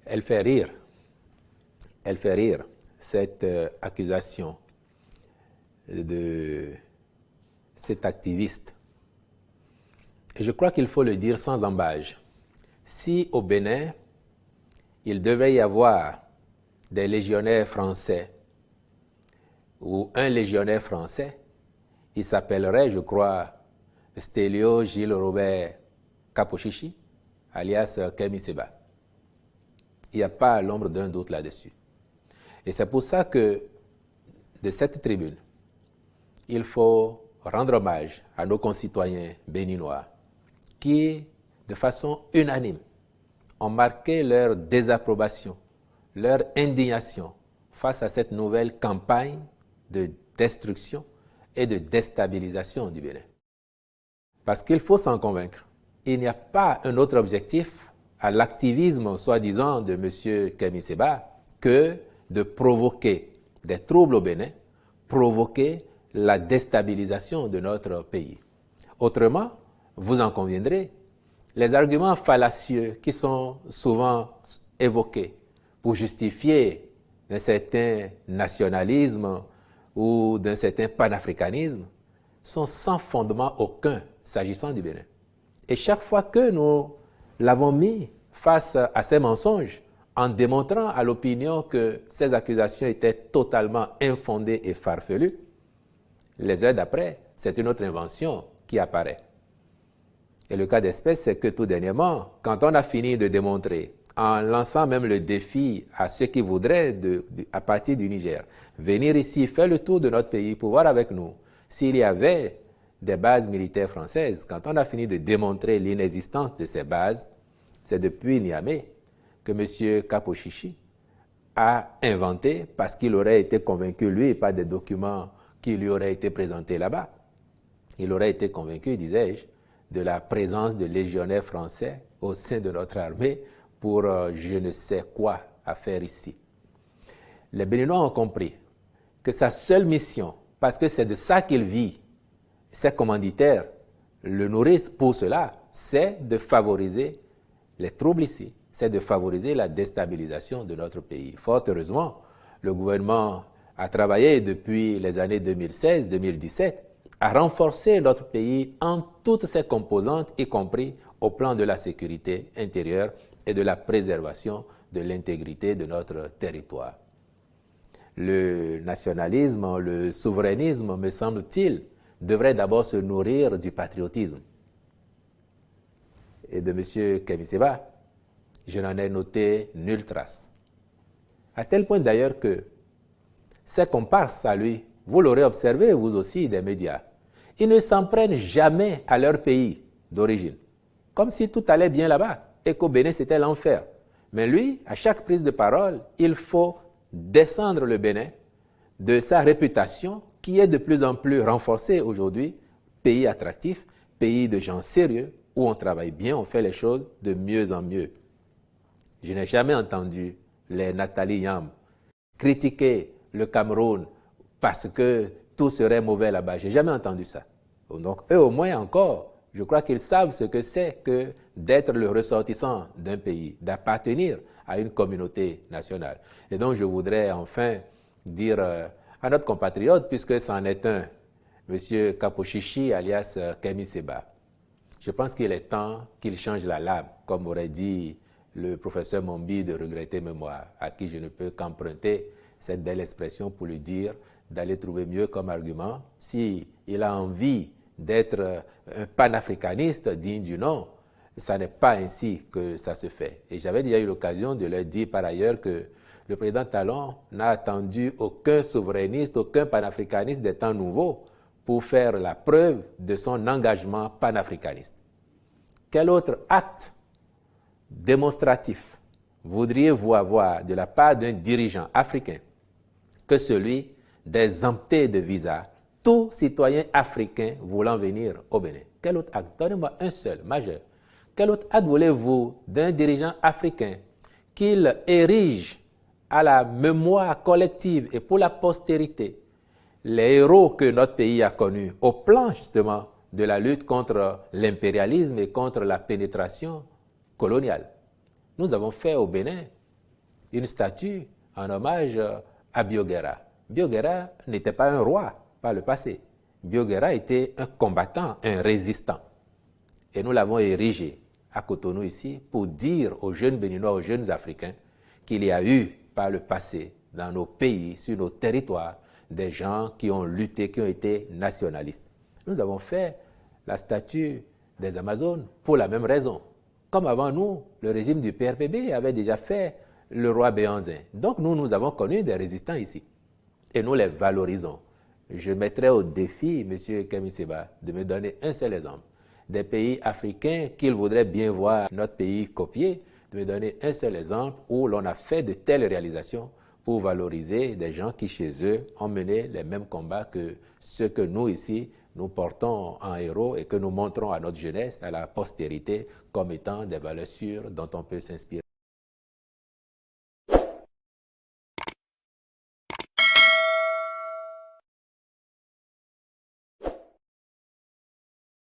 Elle fait rire. Elle fait rire, cette accusation de cet activiste. Et je crois qu'il faut le dire sans embâge. Si au Bénin, il devait y avoir des légionnaires français ou un légionnaire français, il s'appellerait, je crois, Stélio Gilles Robert Kaposhishi, alias Kemi Seba. Il n'y a pas l'ombre d'un doute là-dessus. Et c'est pour ça que, de cette tribune, il faut rendre hommage à nos concitoyens béninois qui, de façon unanime, ont marqué leur désapprobation, leur indignation face à cette nouvelle campagne de destruction et de déstabilisation du Bénin. Parce qu'il faut s'en convaincre, il n'y a pas un autre objectif à l'activisme soi-disant de M. Kemi Seba que de provoquer des troubles au Bénin, provoquer la déstabilisation de notre pays. Autrement, vous en conviendrez, les arguments fallacieux qui sont souvent évoqués pour justifier un certain nationalisme ou d'un certain panafricanisme sont sans fondement aucun s'agissant du Bénin. Et chaque fois que nous l'avons mis face à ces mensonges, en démontrant à l'opinion que ces accusations étaient totalement infondées et farfelues, les heures d'après, c'est une autre invention qui apparaît. Et le cas d'espèce, c'est que tout dernièrement, quand on a fini de démontrer, en lançant même le défi à ceux qui voudraient, à partir du Niger, venir ici, faire le tour de notre pays pour voir avec nous s'il y avait des bases militaires françaises, quand on a fini de démontrer l'inexistence de ces bases, c'est depuis Niamey que M. Kaposhishi a inventé, parce qu'il aurait été convaincu, lui, par des documents qui lui auraient été présentés là-bas, il aurait été convaincu, disais-je, de la présence de légionnaires français au sein de notre armée pour je ne sais quoi à faire ici. Les Béninois ont compris que sa seule mission, parce que c'est de ça qu'il vit, ses commanditaires le nourrissent pour cela, c'est de favoriser les troubles ici, c'est de favoriser la déstabilisation de notre pays. Fort heureusement, le gouvernement a travaillé depuis les années 2016-2017 à renforcer notre pays en toutes ses composantes, y compris au plan de la sécurité intérieure et de la préservation de l'intégrité de notre territoire. Le nationalisme, le souverainisme, me semble-t-il, devrait d'abord se nourrir du patriotisme. Et de M. Kemi Seba, je n'en ai noté nulle trace. À tel point d'ailleurs que ses comparses à lui, vous l'aurez observé vous aussi des médias, ils ne s'en prennent jamais à leur pays d'origine, comme si tout allait bien là-bas et qu'au Bénin c'était l'enfer. Mais lui, à chaque prise de parole, il faut descendre le Bénin de sa réputation qui est de plus en plus renforcée aujourd'hui, pays attractif, pays de gens sérieux, où on travaille bien, on fait les choses de mieux en mieux. Je n'ai jamais entendu les Nathalie Yam critiquer le Cameroun parce que tout serait mauvais là-bas. Je n'ai jamais entendu ça. Donc eux au moins encore, je crois qu'ils savent ce que c'est que d'être le ressortissant d'un pays, d'appartenir à une communauté nationale. Et donc je voudrais enfin dire à notre compatriote, puisque c'en est un, M. Kaposhishi alias Kemi Seba, je pense qu'il est temps qu'il change la lame, comme aurait dit le professeur Mombi de regretter mémoire, à qui je ne peux qu'emprunter cette belle expression pour lui dire d'aller trouver mieux comme argument. S'il a envie d'être un panafricaniste digne du nom, ça n'est pas ainsi que ça se fait. Et j'avais déjà eu l'occasion de leur dire par ailleurs que le président Talon n'a attendu aucun souverainiste, aucun panafricaniste des temps nouveaux pour faire la preuve de son engagement panafricaniste. Quel autre acte démonstratif voudriez-vous avoir de la part d'un dirigeant africain que celui d'exempter de visa tout citoyen africain voulant venir au Bénin? Quel autre acte? Donnez-moi un seul, majeur. Quel autre acte voulez-vous d'un dirigeant africain qu'il érige à la mémoire collective et pour la postérité les héros que notre pays a connus au plan justement de la lutte contre l'impérialisme et contre la pénétration coloniale? Nous avons fait au Bénin une statue en hommage à Bioguera. Bioguera n'était pas un roi par le passé. Bioguera était un combattant, un résistant. Et nous l'avons érigé à Cotonou ici pour dire aux jeunes Béninois, aux jeunes Africains qu'il y a eu par le passé dans nos pays, sur nos territoires, des gens qui ont lutté, qui ont été nationalistes. Nous avons fait la statue des Amazones pour la même raison. Comme avant nous, le régime du PRPB avait déjà fait le roi Béanzin. Donc nous avons connu des résistants ici. Et nous les valorisons. Je mettrai au défi, M. Kemi Seba, de me donner un seul exemple. Des pays africains qu'il voudrait bien voir notre pays copier, de me donner un seul exemple où l'on a fait de telles réalisations pour valoriser des gens qui, chez eux, ont mené les mêmes combats que ceux que nous, ici, nous portons en héros et que nous montrons à notre jeunesse, à la postérité, comme étant des valeurs sûres dont on peut s'inspirer.